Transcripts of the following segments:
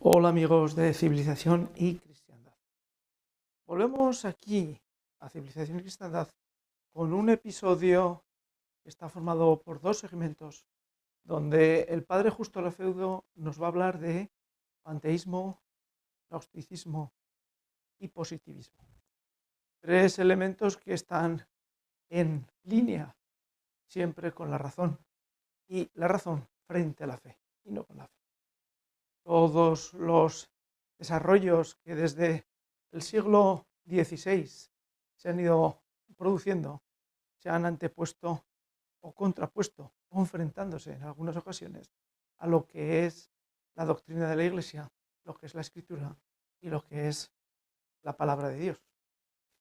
Hola amigos de Civilización y Cristiandad. Volvemos aquí a Civilización y Cristiandad con un episodio que está formado por dos segmentos donde el padre Justo Lefeudo nos va a hablar de panteísmo, gnosticismo y positivismo. Tres elementos que están en línea siempre con la razón y la razón frente a la fe y no con la fe. Todos los desarrollos que desde el siglo XVI se han ido produciendo se han antepuesto o contrapuesto o enfrentándose en algunas ocasiones a lo que es la doctrina de la Iglesia, lo que es la Escritura y lo que es la palabra de Dios.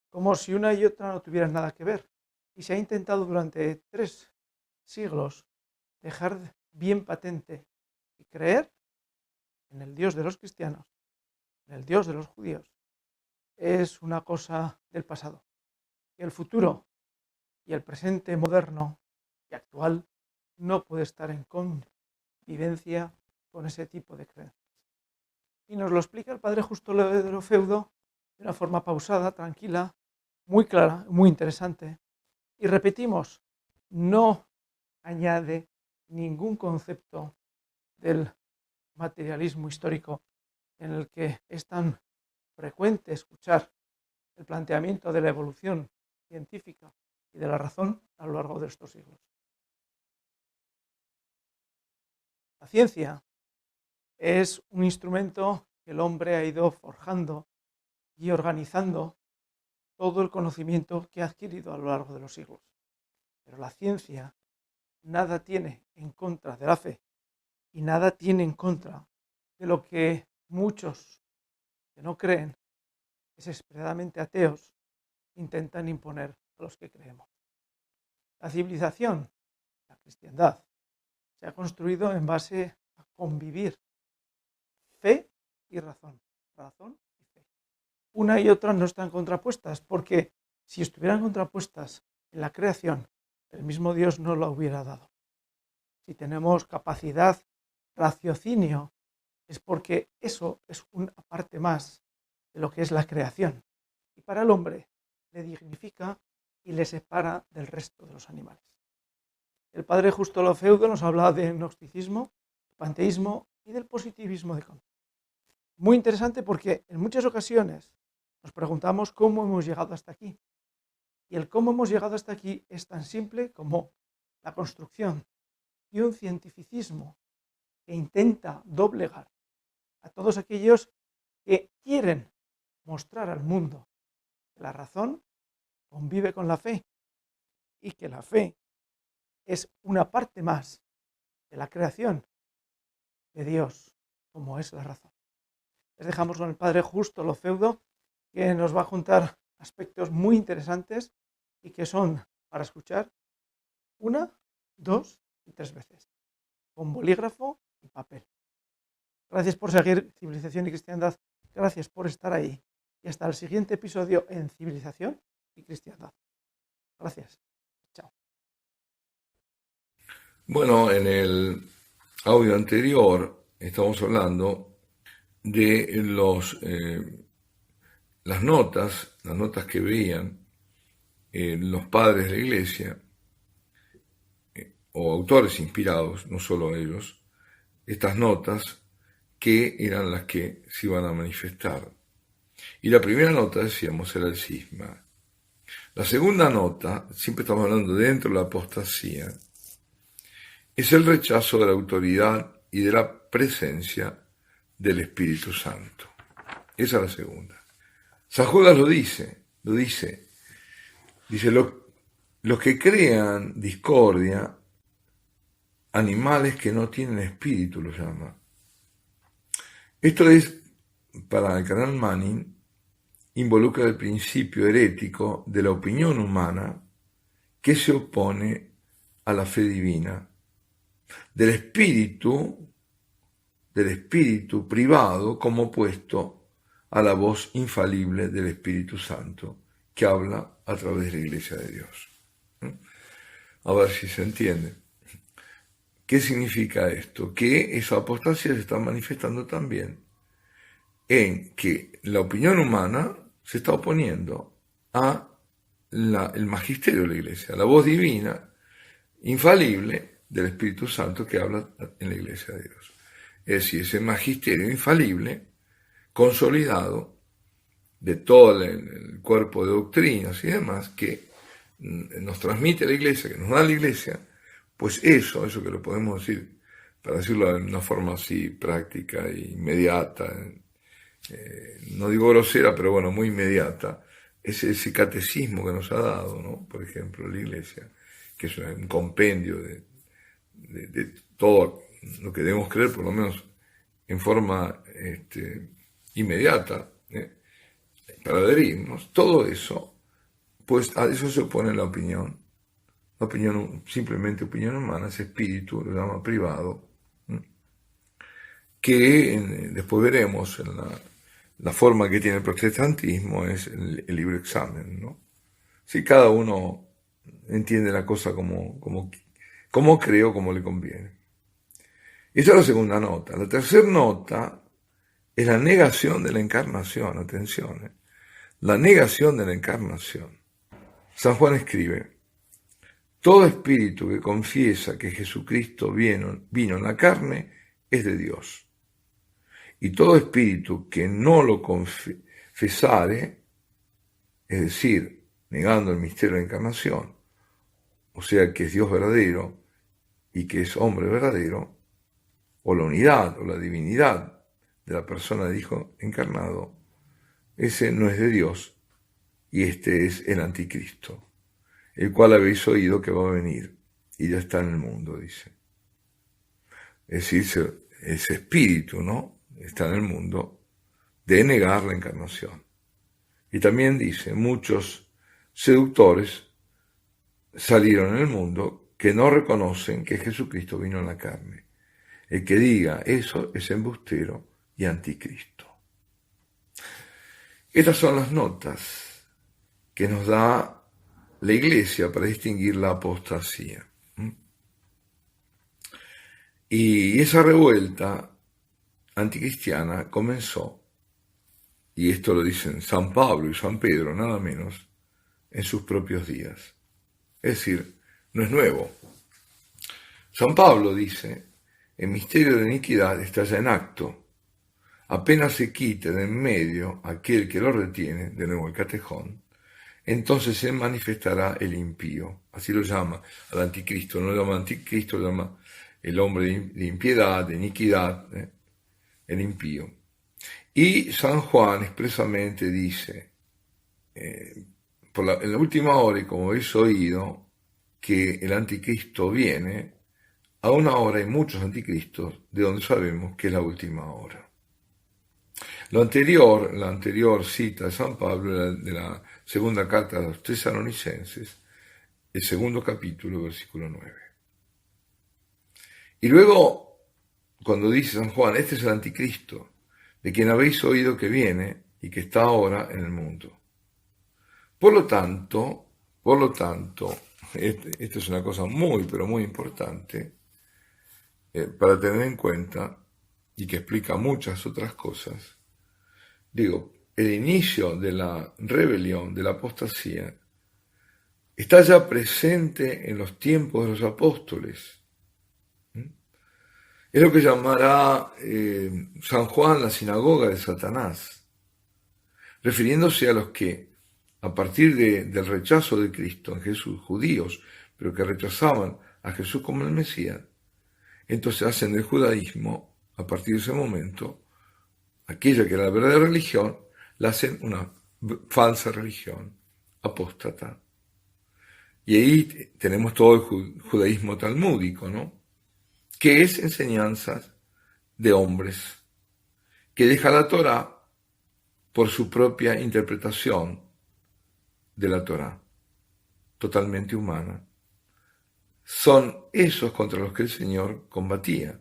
Como si una y otra no tuvieran nada que ver. Y se ha intentado durante 3 siglos dejar bien patente y creer en el Dios de los cristianos, en el Dios de los judíos, es una cosa del pasado. Y el futuro y el presente moderno y actual no puede estar en convivencia con ese tipo de creencias. Y nos lo explica el padre Justo Lefeudo de una forma pausada, tranquila, muy clara, muy interesante. Y repetimos, no añade ningún concepto del materialismo histórico en el que es tan frecuente escuchar el planteamiento de la evolución científica y de la razón a lo largo de estos siglos. La ciencia es un instrumento que el hombre ha ido forjando y organizando todo el conocimiento que ha adquirido a lo largo de los siglos. Pero la ciencia nada tiene en contra de la fe y nada tiene en contra de lo que muchos que no creen, desesperadamente ateos, intentan imponer a los que creemos. La civilización, la cristiandad, se ha construido en base a convivir fe y razón, razón y fe. Una y otra no están contrapuestas, porque si estuvieran contrapuestas en la creación, el mismo Dios no lo hubiera dado. Si tenemos capacidad, raciocinio, es porque eso es una parte más de lo que es la creación. Y para el hombre le dignifica y le separa del resto de los animales. El padre Justo Lefeudo nos habla de gnosticismo, panteísmo y del positivismo de Kant. Muy interesante porque en muchas ocasiones nos preguntamos cómo hemos llegado hasta aquí. Y el cómo hemos llegado hasta aquí es tan simple como la construcción de un cientificismo que intenta doblegar a todos aquellos que quieren mostrar al mundo que la razón convive con la fe y que la fe es una parte más de la creación de Dios, como es la razón. Les dejamos con el padre Justo Lefeudo, que nos va a juntar aspectos muy interesantes y que son para escuchar 1, 2 y 3 veces, con bolígrafo y papel. Gracias por seguir Civilización y Cristiandad, gracias por estar ahí y hasta el siguiente episodio en Civilización y Cristiandad. Gracias. Chao. Bueno, en el audio anterior estamos hablando de las notas que veían los padres de la iglesia o autores inspirados, no solo ellos, estas notas que eran las que se iban a manifestar. Y la primera nota, decíamos, era el cisma. La segunda nota, siempre estamos hablando dentro de la apostasía, es el rechazo de la autoridad y de la presencia del Espíritu Santo. Esa es la segunda. San Judas lo dice, los que crean discordia, animales que no tienen espíritu, lo llama. Esto es, para el canal Manning, involucra el principio herético de la opinión humana que se opone a la fe divina, del espíritu privado como opuesto a la voz infalible del Espíritu Santo que habla a través de la Iglesia de Dios. A ver si se entiende. ¿Qué significa esto? Que esa apostasía se está manifestando también en que la opinión humana se está oponiendo a el magisterio de la Iglesia, la voz divina, infalible del Espíritu Santo que habla en la Iglesia de Dios. Es decir, ese magisterio infalible, consolidado, de todo el cuerpo de doctrinas y demás que nos transmite la Iglesia, que nos da la Iglesia, pues eso que lo podemos decir, para decirlo de una forma así práctica e inmediata, no digo grosera, pero bueno, muy inmediata, es ese catecismo que nos ha dado, ¿no? Por ejemplo, la Iglesia, que es un compendio de todo lo que debemos creer, por lo menos en forma inmediata, para adherirnos. Todo eso, pues a eso se opone la opinión, simplemente opinión humana, ese espíritu, lo llama privado, que después veremos en la forma que tiene el protestantismo, es el libre examen, ¿no? Si cada uno entiende la cosa como cree o como le conviene. Esa es la segunda nota. La tercera nota es la negación de la encarnación, atención, la negación de la encarnación. San Juan escribe: todo espíritu que confiesa que Jesucristo vino en la carne es de Dios. Y todo espíritu que no lo confesare, es decir, negando el misterio de la encarnación, o sea que es Dios verdadero y que es hombre verdadero, o la unidad o la divinidad de la persona del Hijo encarnado, ese no es de Dios, y este es el anticristo, el cual habéis oído que va a venir, y ya está en el mundo, dice. Es decir, ese espíritu, ¿no?, está en el mundo, de negar la encarnación. Y también dice, muchos seductores salieron en el mundo que no reconocen que Jesucristo vino en la carne. El que diga eso es embustero y anticristo. Estas son las notas que nos da la Iglesia para distinguir la apostasía. Y esa revuelta anticristiana comenzó, y esto lo dicen San Pablo y San Pedro, nada menos, en sus propios días. Es decir, no es nuevo. San Pablo dice: el misterio de iniquidad está ya en acto. Apenas se quite de en medio aquel que lo retiene, de nuevo el catejón, entonces se manifestará el impío. Así lo llama al anticristo. No lo llama anticristo, lo llama el hombre de impiedad, de iniquidad, el impío. Y San Juan expresamente dice, en la última hora, y como habéis oído, que el anticristo viene, a una hora hay muchos anticristos, de donde sabemos que es la última hora. La anterior cita de San Pablo de la segunda carta a los Tesalonicenses, el segundo capítulo, versículo 9. Y luego, cuando dice San Juan, este es el anticristo, de quien habéis oído que viene y que está ahora en el mundo. Por lo tanto, esta es una cosa muy, pero muy importante para tener en cuenta y que explica muchas otras cosas. Digo, el inicio de la rebelión, de la apostasía, está ya presente en los tiempos de los apóstoles. Es lo que llamará San Juan la sinagoga de Satanás, refiriéndose a los que, a partir del rechazo de Cristo en Jesús, judíos, pero que rechazaban a Jesús como el Mesías, entonces hacen del judaísmo, a partir de ese momento, aquella que era la verdadera religión, la hacen una falsa religión, apóstata. Y ahí tenemos todo el judaísmo talmúdico, ¿no?, que es enseñanzas de hombres, que deja la Torá por su propia interpretación de la Torá, totalmente humana. Son esos contra los que el Señor combatía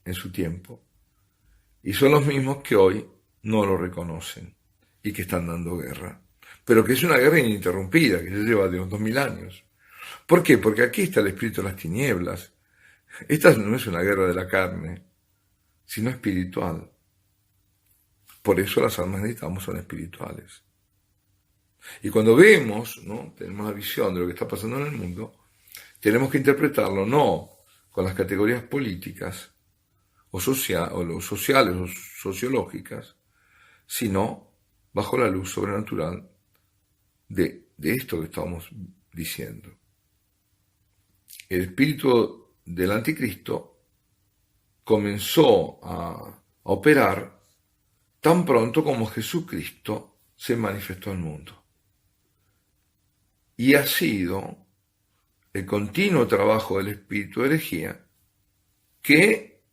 en su tiempo, y son los mismos que hoy no lo reconocen y que están dando guerra, pero que es una guerra ininterrumpida, que ya lleva de unos 2000 años. ¿Por qué? Porque aquí está el espíritu de las tinieblas. Esta no es una guerra de la carne, sino espiritual. Por eso las armas que necesitamos son espirituales. Y cuando vemos, ¿no?, tenemos la visión de lo que está pasando en el mundo, tenemos que interpretarlo no con las categorías políticas o sociales o sociológicas, sino bajo la luz sobrenatural de esto que estamos diciendo. El espíritu del anticristo comenzó a operar tan pronto como Jesucristo se manifestó al mundo. Y ha sido el continuo trabajo del espíritu de herejía que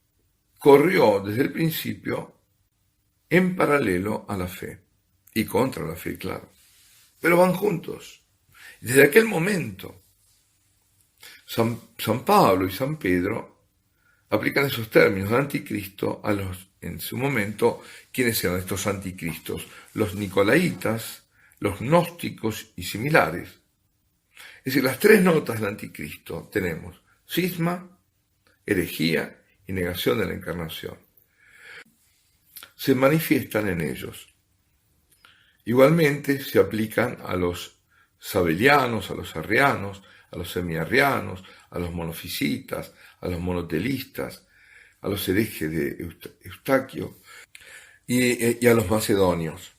corrió desde el principio en paralelo a la fe y contra la fe, claro. Pero van juntos. Desde aquel momento, San Pablo y San Pedro aplican esos términos de anticristo a en su momento, ¿quiénes eran estos anticristos? Los nicolaitas, los gnósticos y similares. Es decir, las tres notas del anticristo tenemos cisma, herejía y negación de la encarnación. Se manifiestan en ellos. Igualmente se aplican a los sabelianos, a los arrianos, a los semiarrianos, a los monofisitas, a los monotelistas, a los herejes de Eustaquio y a los macedonios.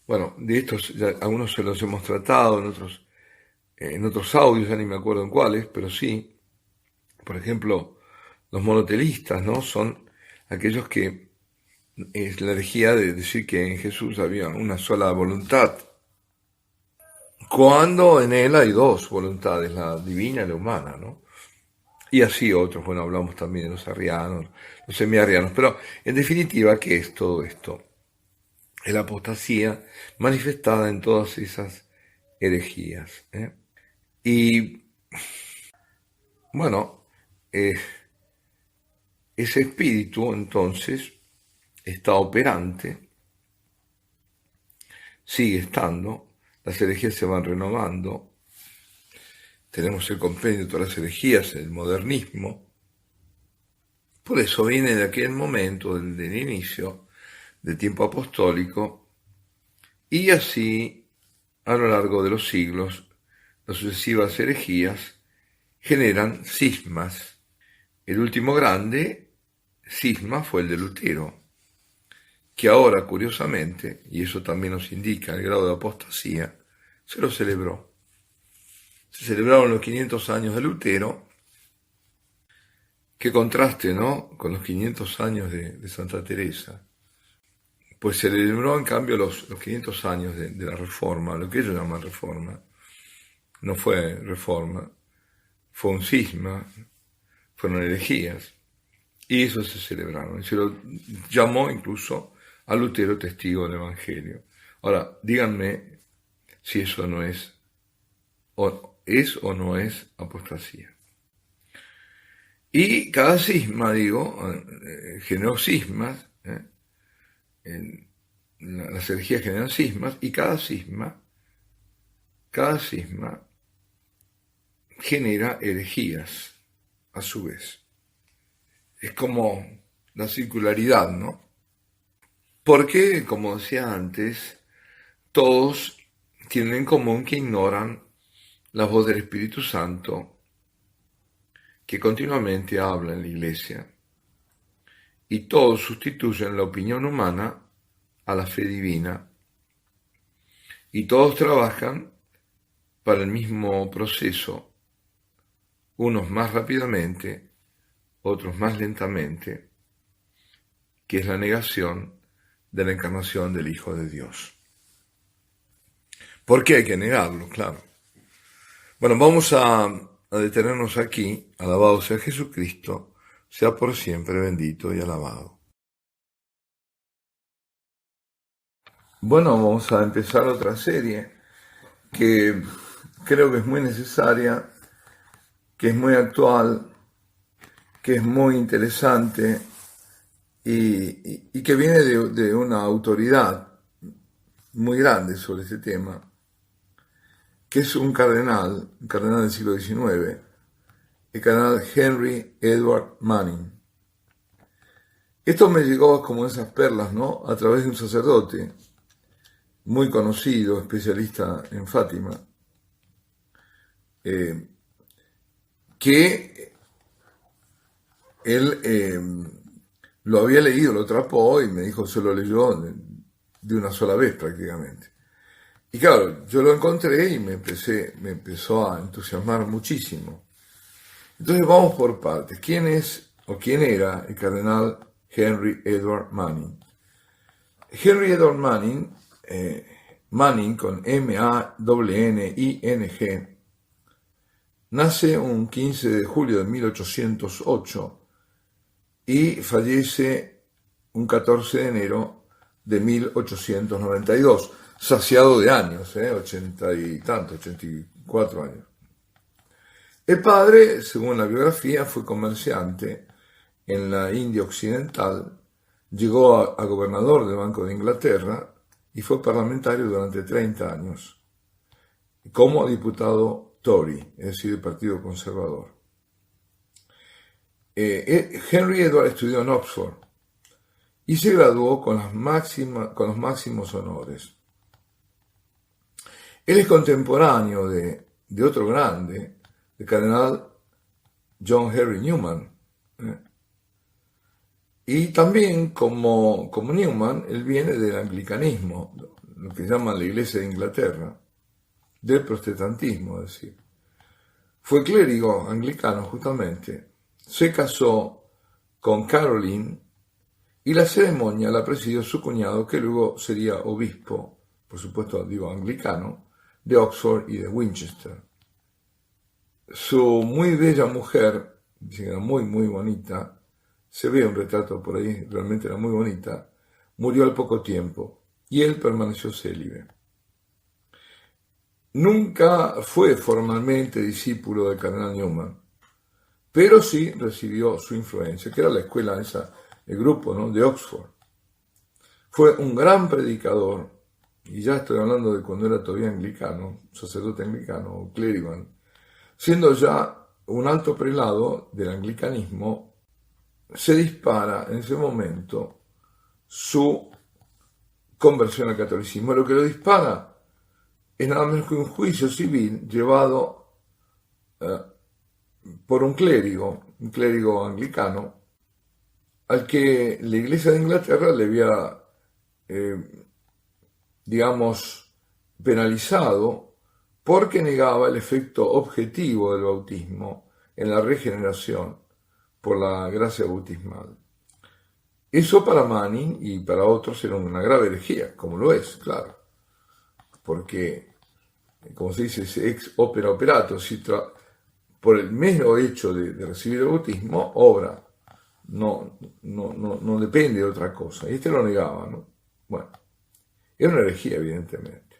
Bueno, de estos ya algunos se los hemos tratado en otros audios, ya ni me acuerdo en cuáles, pero sí. Por ejemplo, los monotelistas, ¿no?, son aquellos que es la herejía de decir que en Jesús había una sola voluntad, cuando en él hay dos voluntades, la divina y la humana, ¿no? Y así otros, bueno, hablamos también de los arrianos, los semiarrianos, pero en definitiva, ¿qué es todo esto? Es la apostasía manifestada en todas esas herejías, ¿eh? Y, bueno, ese espíritu, entonces, está operante, sigue estando, las herejías se van renovando, tenemos el compendio de todas las herejías, el modernismo. Por eso viene de aquel momento, del inicio, del tiempo apostólico, y así, a lo largo de los siglos, las sucesivas herejías generan cismas. El último grande cisma fue el de Lutero, que ahora, curiosamente, y eso también nos indica el grado de apostasía, se lo celebró. Se celebraron los 500 años de Lutero. Qué contraste, ¿no?, con los 500 años de Santa Teresa. Pues se celebró, en cambio, los 500 años de la Reforma, lo que ellos llaman Reforma. No fue Reforma, fue un cisma, fueron herejías, y eso se celebraron. Se lo llamó incluso a Lutero testigo del Evangelio. Ahora, díganme si eso no es o no es apostasía. Y cada cisma, generó cismas, las herejías generan cismas, y cada cisma genera herejías a su vez. Es como la circularidad, ¿no? Porque, como decía antes, todos tienen en común que ignoran la voz del Espíritu Santo, que continuamente habla en la Iglesia, y todos sustituyen la opinión humana a la fe divina, y todos trabajan para el mismo proceso, unos más rápidamente, otros más lentamente, que es la negación de la encarnación del Hijo de Dios. ¿Por qué hay que negarlo? Claro. Bueno, vamos a detenernos aquí. Alabado sea Jesucristo, sea por siempre bendito y alabado. Bueno, vamos a empezar otra serie que creo que es muy necesaria, que es muy actual, que es muy interesante y que viene de una autoridad muy grande sobre este tema, que es un cardenal del siglo XIX, el cardenal Henry Edward Manning, Esto me llegó como esas perlas, ¿no? A través de un sacerdote muy conocido, especialista en Fátima, que él lo había leído, lo atrapó y me dijo, se lo leyó de una sola vez prácticamente. Y claro, yo lo encontré y me empezó a entusiasmar muchísimo. Entonces vamos por partes. ¿Quién es o quién era el cardenal Henry Edward Manning? Henry Edward Manning, Manning con M-A-N-N-I-N-G, nace un 15 de julio de 1808 y fallece un 14 de enero de 1892, saciado de años, 80 y tanto, 84 años. El padre, según la biografía, fue comerciante en la India Occidental, llegó a gobernador del Banco de Inglaterra y fue parlamentario durante 30 años, como diputado Tory, es decir, del Partido Conservador. Henry Edward estudió en Oxford y se graduó con los máximos honores. Él es contemporáneo de otro grande, el cardenal John Henry Newman. Y también, como Newman, él viene del anglicanismo, lo que llaman la Iglesia de Inglaterra, del protestantismo, es decir. Fue clérigo anglicano justamente, se casó con Caroline y la ceremonia la presidió su cuñado, que luego sería obispo, por supuesto digo anglicano, de Oxford y de Winchester. Su muy bella mujer, dice que era muy bonita, se ve un retrato por ahí, realmente era muy bonita, murió al poco tiempo y él permaneció célibe. Nunca fue formalmente discípulo del cardenal Newman, pero sí recibió su influencia, que era la escuela esa, el grupo, ¿no?, de Oxford. Fue un gran predicador, y ya estoy hablando de cuando era todavía anglicano, sacerdote anglicano, clérigo, siendo ya un alto prelado del anglicanismo. Se dispara en ese momento su conversión al catolicismo. Lo que lo dispara es nada menos que un juicio civil llevado por un clérigo anglicano, al que la Iglesia de Inglaterra le había, penalizado porque negaba el efecto objetivo del bautismo en la regeneración por la gracia bautismal. Eso para Manning y para otros era una grave herejía, como lo es, claro, porque, como se dice, es ex opera operato, por el mero hecho de recibir el bautismo, obra, no depende de otra cosa, y este lo negaba, ¿no? Bueno, era una herejía, evidentemente,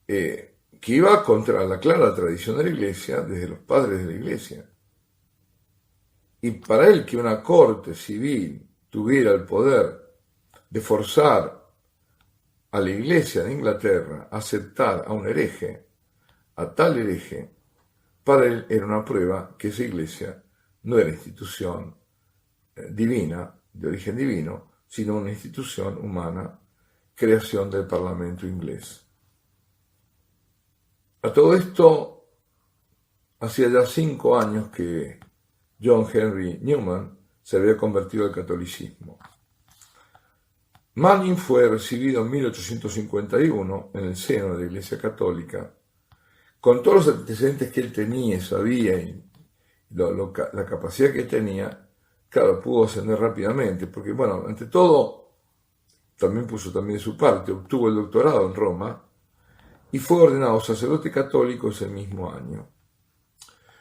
que iba contra la clara tradición de la Iglesia, desde los padres de la Iglesia. Y para él, que una corte civil tuviera el poder de forzar a la Iglesia de Inglaterra a aceptar a un hereje, a tal hereje, para él era una prueba que esa Iglesia no era institución divina, de origen divino, sino una institución humana, creación del Parlamento inglés. A todo esto, hacía ya 5 años que John Henry Newman se había convertido al catolicismo. Manning fue recibido en 1851 en el seno de la Iglesia Católica, con todos los antecedentes que él tenía, sabía, y la capacidad que tenía. Claro, pudo ascender rápidamente, porque, bueno, ante todo, también puso también su parte, obtuvo el doctorado en Roma y fue ordenado sacerdote católico ese mismo año.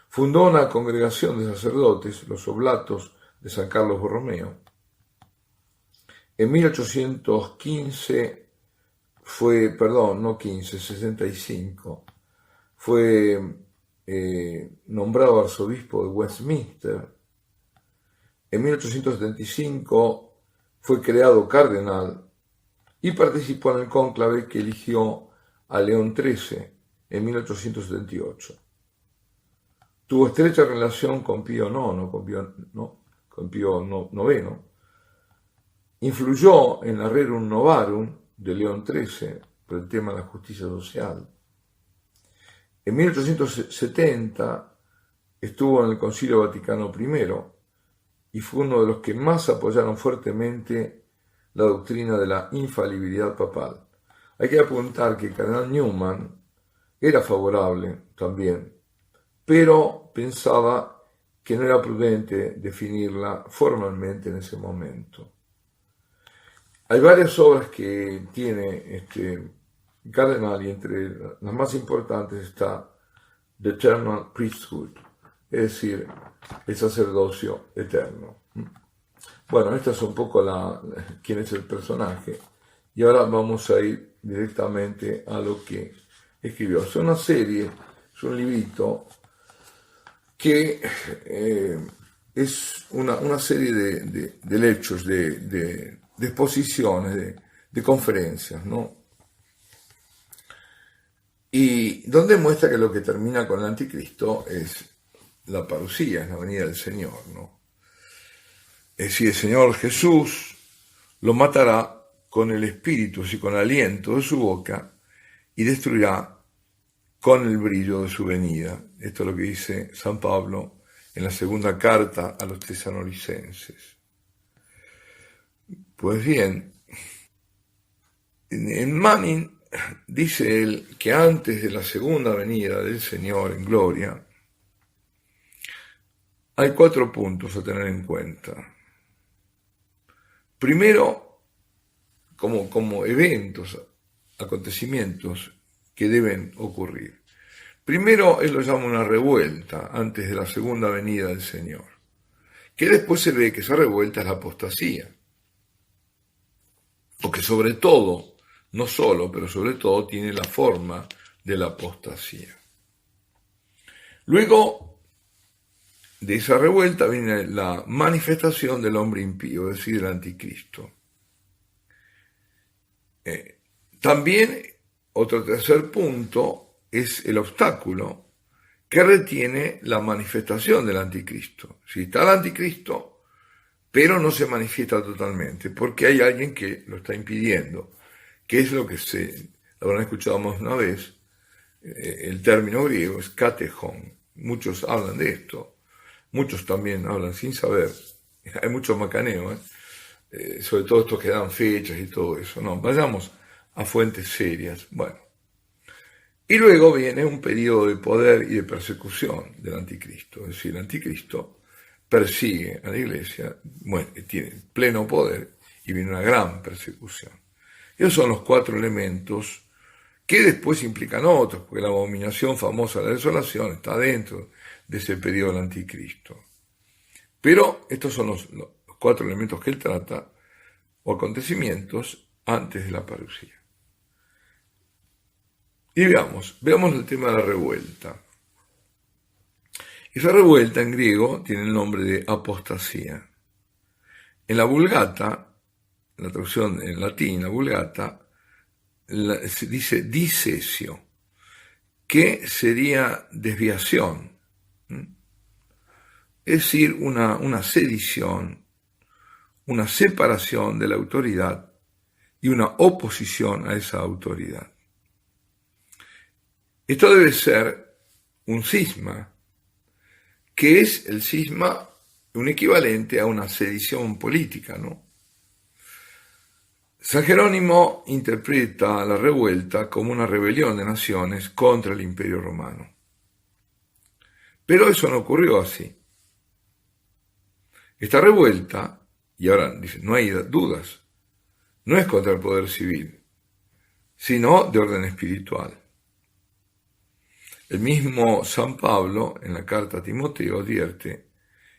Fundó una congregación de sacerdotes, los Oblatos de San Carlos Borromeo. En 65, fue nombrado arzobispo de Westminster. En 1875 fue creado cardenal y participó en el cónclave que eligió a León XIII en 1878. Tuvo estrecha relación con Pío IX, con Pío IX, influyó en la Rerum Novarum de León XIII por el tema de la justicia social. En 1870 estuvo en el Concilio Vaticano I y fue uno de los que más apoyaron fuertemente la doctrina de la infalibilidad papal. Hay que apuntar que el cardenal Newman era favorable también, pero pensaba que no era prudente definirla formalmente en ese momento. Hay varias obras que tiene este cardenal y entre las más importantes está The Eternal Priesthood, es decir, el sacerdocio eterno. Bueno, esta es un poco quién es el personaje y ahora vamos a ir directamente a lo que escribió. Es una serie, es un librito que es una serie de lectures, de exposiciones, de conferencias, ¿no? Y donde muestra que lo que termina con el anticristo es la parusía, es la venida del Señor, ¿no? Es decir, el Señor Jesús lo matará con el espíritu y con el aliento de su boca y destruirá con el brillo de su venida. Esto es lo que dice San Pablo en la segunda carta a los tesalonicenses. Pues bien, en Manning dice él que antes de la segunda venida del Señor en gloria, hay 4 puntos a tener en cuenta. Primero, como eventos, acontecimientos que deben ocurrir. Primero, él lo llama una revuelta antes de la segunda venida del Señor, que después se ve que esa revuelta es la apostasía, porque sobre todo, no solo, pero sobre todo tiene la forma de la apostasía. Luego de esa revuelta viene la manifestación del hombre impío, es decir, del anticristo. También otro tercer punto es el obstáculo que retiene la manifestación del anticristo. Si está el anticristo, pero no se manifiesta totalmente, porque hay alguien que lo está impidiendo, que es lo que habrán escuchado más una vez, el término griego es katechon. Muchos hablan de esto, muchos también hablan sin saber, hay mucho macaneo, sobre todo estos que dan fechas y todo eso. No, vayamos a fuentes serias. Bueno, y luego viene un periodo de poder y de persecución del anticristo, es decir, el anticristo persigue a la iglesia, tiene pleno poder y viene una gran persecución. Esos son los 4 elementos que después implican otros, porque la abominación famosa de la desolación está dentro de ese periodo del anticristo. Pero estos son los 4 elementos que él trata, o acontecimientos, antes de la parusía. Y veamos el tema de la revuelta. Esa revuelta en griego tiene el nombre de apostasía. En la Vulgata, la traducción en latín, la Vulgata, se dice disesio, que sería desviación, es decir, una sedición, una separación de la autoridad y una oposición a esa autoridad. Esto debe ser un cisma, que es el cisma un equivalente a una sedición política, ¿no? San Jerónimo interpreta la revuelta como una rebelión de naciones contra el Imperio Romano. Pero eso no ocurrió así. Esta revuelta, y ahora dice, no hay dudas, no es contra el poder civil, sino de orden espiritual. El mismo San Pablo, en la carta a Timoteo, advierte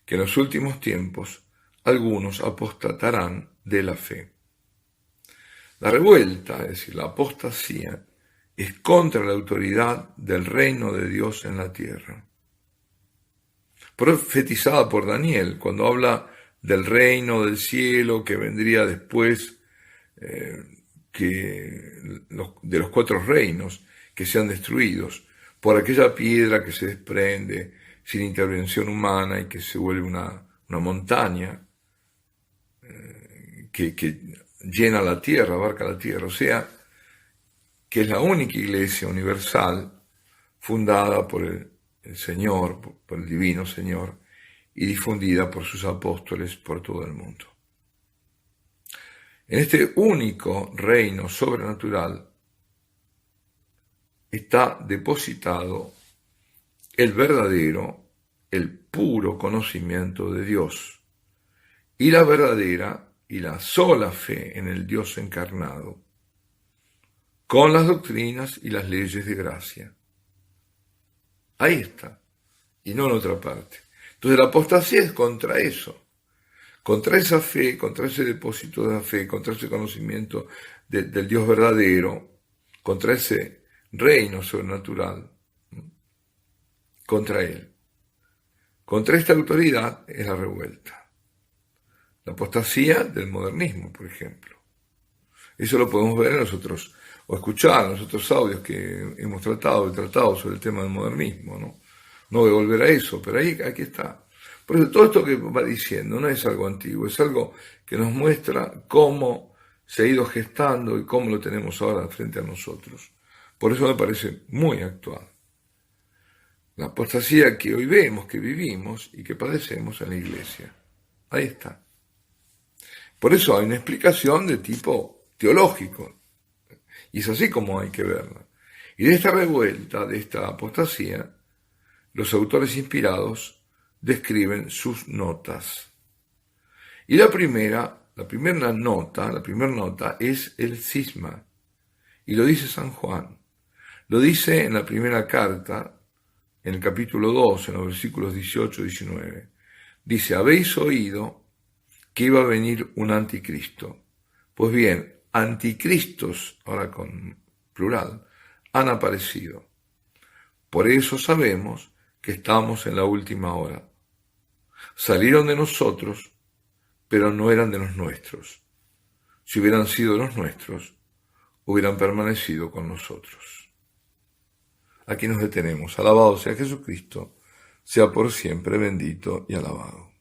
que en los últimos tiempos algunos apostatarán de la fe. La revuelta, es decir, la apostasía, es contra la autoridad del reino de Dios en la tierra. Profetizada por Daniel, cuando habla del reino del cielo que vendría después de los 4 reinos que sean destruidos por aquella piedra que se desprende sin intervención humana y que se vuelve una montaña que llena la tierra, abarca la tierra, o sea, que es la única iglesia universal fundada por el Señor, por el Divino Señor, y difundida por sus apóstoles por todo el mundo. En este único reino sobrenatural está depositado el verdadero, el puro conocimiento de Dios y la verdadera y la sola fe en el Dios encarnado, con las doctrinas y las leyes de gracia. Ahí está, y no en otra parte. Entonces la apostasía es contra eso, contra esa fe, contra ese depósito de la fe, contra ese conocimiento del Dios verdadero, contra ese reino sobrenatural, contra él. Contra esta autoridad es la revuelta. La apostasía del modernismo, por ejemplo. Eso lo podemos ver en nosotros, o escuchar en los otros audios que hemos tratado sobre el tema del modernismo, ¿no? No voy a volver a eso, pero aquí está. Por eso todo esto que va diciendo no es algo antiguo, es algo que nos muestra cómo se ha ido gestando y cómo lo tenemos ahora frente a nosotros. Por eso me parece muy actual. La apostasía que hoy vemos, que vivimos y que padecemos en la iglesia. Ahí está. Por eso hay una explicación de tipo teológico. Y es así como hay que verla. Y de esta revuelta, de esta apostasía, los autores inspirados describen sus notas. Y la primera nota es el cisma. Y lo dice San Juan. Lo dice en la primera carta, en el capítulo 2, en los versículos 18 y 19. Dice, habéis oído que iba a venir un anticristo. Pues bien, anticristos, ahora con plural, han aparecido. Por eso sabemos que estamos en la última hora. Salieron de nosotros, pero no eran de los nuestros. Si hubieran sido los nuestros, hubieran permanecido con nosotros. Aquí nos detenemos. Alabado sea Jesucristo, sea por siempre bendito y alabado.